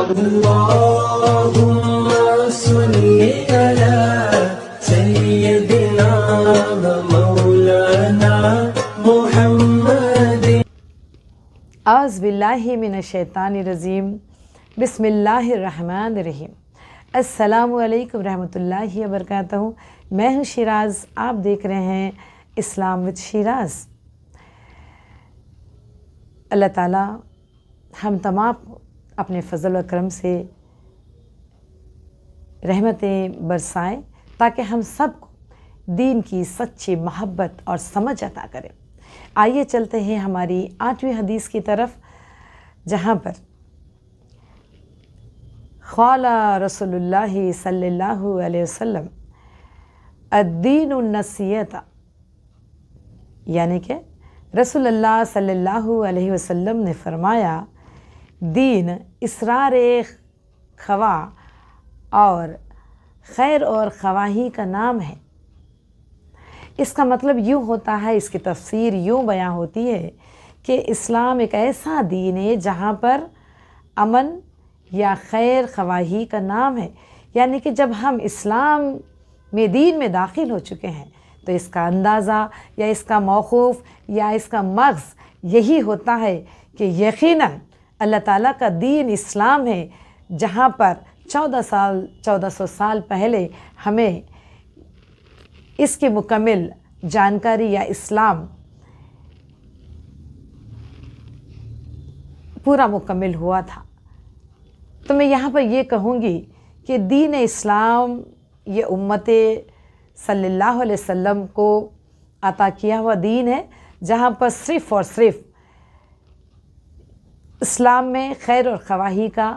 اللهم صل على سيدنا ومولانا محمد اعوذ باللہ من الشیطان الرجیم بسم اللہ الرحمن الرحیم۔ السلام علیکم رحمۃ اللہ وبرکاتہ۔ میں ہوں شیراز، آپ دیکھ رہے ہیں اسلام وتھ شیراز۔ اللہ تعالیٰ ہم تمام کو اپنے فضل و کرم سے رحمتیں برسائیں تاکہ ہم سب کو دین کی سچی محبت اور سمجھ عطا کرے۔ آئیے چلتے ہیں ہماری 8ویں حدیث کی طرف، جہاں پر قال رسول اللہ صلی اللہ علیہ وسلم الدین النصیحت، یعنی کہ رسول اللہ صلی اللہ علیہ وسلم نے فرمایا دین اسرار خواہ اور خیر اور خواہی کا نام ہے۔ اس کا مطلب یوں ہوتا ہے، اس کی تفسیر یوں بیان ہوتی ہے کہ اسلام ایک ایسا دین ہے جہاں پر امن یا خیر خواہی کا نام ہے، یعنی کہ جب ہم اسلام میں دین میں داخل ہو چکے ہیں تو اس کا اندازہ یا اس کا موقوف یا اس کا مغز یہی ہوتا ہے کہ یقیناً اللہ تعالیٰ کا دین اسلام ہے، جہاں پر 1400 سال پہلے ہمیں اس کی مکمل جانکاری یا اسلام پورا مکمل ہوا تھا۔ تو میں یہاں پر یہ کہوں گی کہ دین اسلام یہ امت صلی اللہ علیہ وسلم کو عطا کیا ہوا دین ہے، جہاں پر صرف اور صرف اسلام میں خیر اور خواہی کا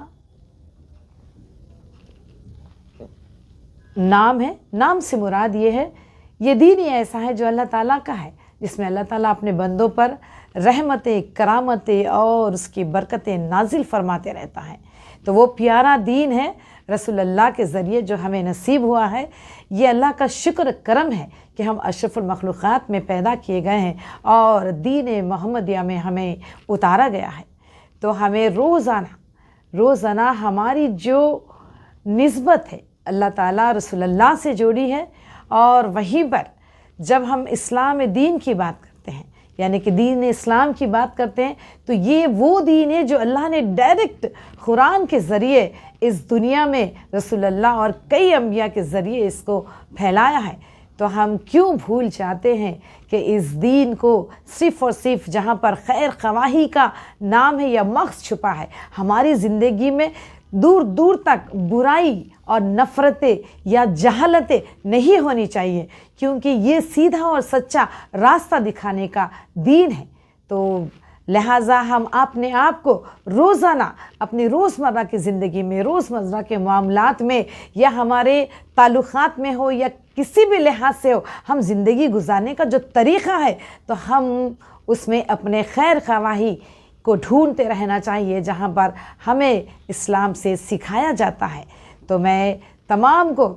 نام ہے۔ نام سے مراد یہ ہے، یہ دین ہی ایسا ہے جو اللہ تعالیٰ کا ہے، جس میں اللہ تعالیٰ اپنے بندوں پر رحمتیں، کرامتیں اور اس کی برکتیں نازل فرماتے رہتا ہے۔ تو وہ پیارا دین ہے رسول اللہ کے ذریعے جو ہمیں نصیب ہوا ہے۔ یہ اللہ کا شکر کرم ہے کہ ہم اشرف المخلوقات میں پیدا کیے گئے ہیں اور دین محمدیہ میں ہمیں اتارا گیا ہے۔ تو ہمیں روزانہ ہماری جو نسبت ہے اللہ تعالیٰ رسول اللہ سے جوڑی ہے، اور وہیں پر جب ہم اسلام دین کی بات کرتے ہیں، یعنی کہ دین اسلام کی بات کرتے ہیں، تو یہ وہ دین ہے جو اللہ نے ڈائریکٹ قرآن کے ذریعے اس دنیا میں رسول اللہ اور کئی انبیاء کے ذریعے اس کو پھیلایا ہے۔ تو ہم کیوں بھول جاتے ہیں کہ اس دین کو صرف اور صرف جہاں پر خیر خواہی کا نام ہے یا مغز چھپا ہے، ہماری زندگی میں دور دور تک برائی اور نفرتیں یا جہالتیں نہیں ہونی چاہیے، کیونکہ یہ سیدھا اور سچا راستہ دکھانے کا دین ہے۔ تو لہٰذا ہم اپنے آپ کو روزانہ اپنی روزمرہ کی زندگی میں، روزمرہ کے معاملات میں، یا ہمارے تعلقات میں ہو یا کسی بھی لحاظ سے ہو، ہم زندگی گزارنے کا جو طریقہ ہے تو ہم اس میں اپنے خیر خواہی کو ڈھونڈتے رہنا چاہیے، جہاں پر ہمیں اسلام سے سکھایا جاتا ہے۔ تو میں تمام کو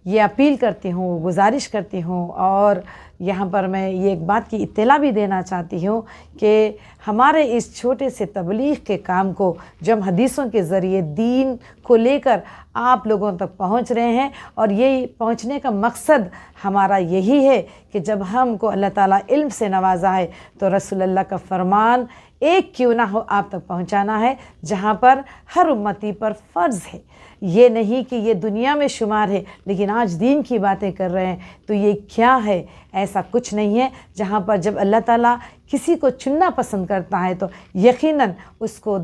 یہ اپیل کرتی ہوں، گزارش کرتی ہوں، اور یہاں پر میں یہ ایک بات کی اطلاع بھی دینا چاہتی ہوں کہ ہمارے اس چھوٹے سے تبلیغ کے کام کو جو ہم حدیثوں کے ذریعے دین کو لے کر آپ لوگوں تک پہنچ رہے ہیں، اور یہ پہنچنے کا مقصد ہمارا یہی ہے کہ جب ہم کو اللہ تعالیٰ علم سے نوازا ہے تو رسول اللہ کا فرمان ایک کیوں نہ ہو آپ تک پہنچانا ہے، جہاں پر ہر امتی پر فرض ہے۔ یہ نہیں کہ یہ دنیا میں شمار ہے لیکن آج دین کی باتیں کر رہے ہیں تو یہ کیا ہے؟ ایسا کچھ نہیں ہے۔ جہاں پر جب اللہ تعالیٰ کسی کو چننا پسند کرتا ہے تو یقیناً اس کو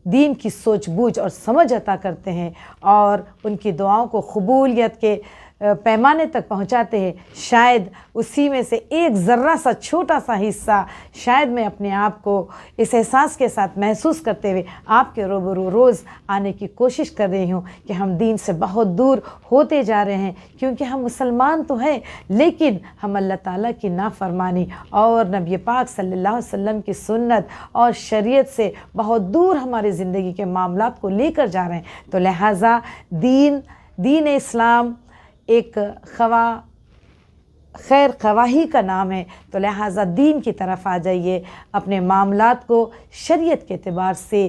دین کی سوچ بوجھ اور سمجھ عطا کرتے ہیں، اور ان کی دعاؤں کو قبولیت کے پیمانے تک پہنچاتے ہیں۔ شاید اسی میں سے ایک ذرہ سا چھوٹا سا حصہ شاید میں اپنے آپ کو اس احساس کے ساتھ محسوس کرتے ہوئے آپ کے روبرو روز آنے کی کوشش کر رہی ہوں کہ ہم دین سے بہت دور ہوتے جا رہے ہیں، کیونکہ ہم مسلمان تو ہیں لیکن ہم اللہ تعالیٰ کی نافرمانی اور نبی پاک صلی اللہ علیہ وسلم کی سنت اور شریعت سے بہت دور ہماری زندگی کے معاملات کو لے کر جا رہے ہیں۔ تو لہٰذا دین اسلام ایک خیر خواہی کا نام ہے، تو لہٰذا دین کی طرف آ جائیے، اپنے معاملات کو شریعت کے اعتبار سے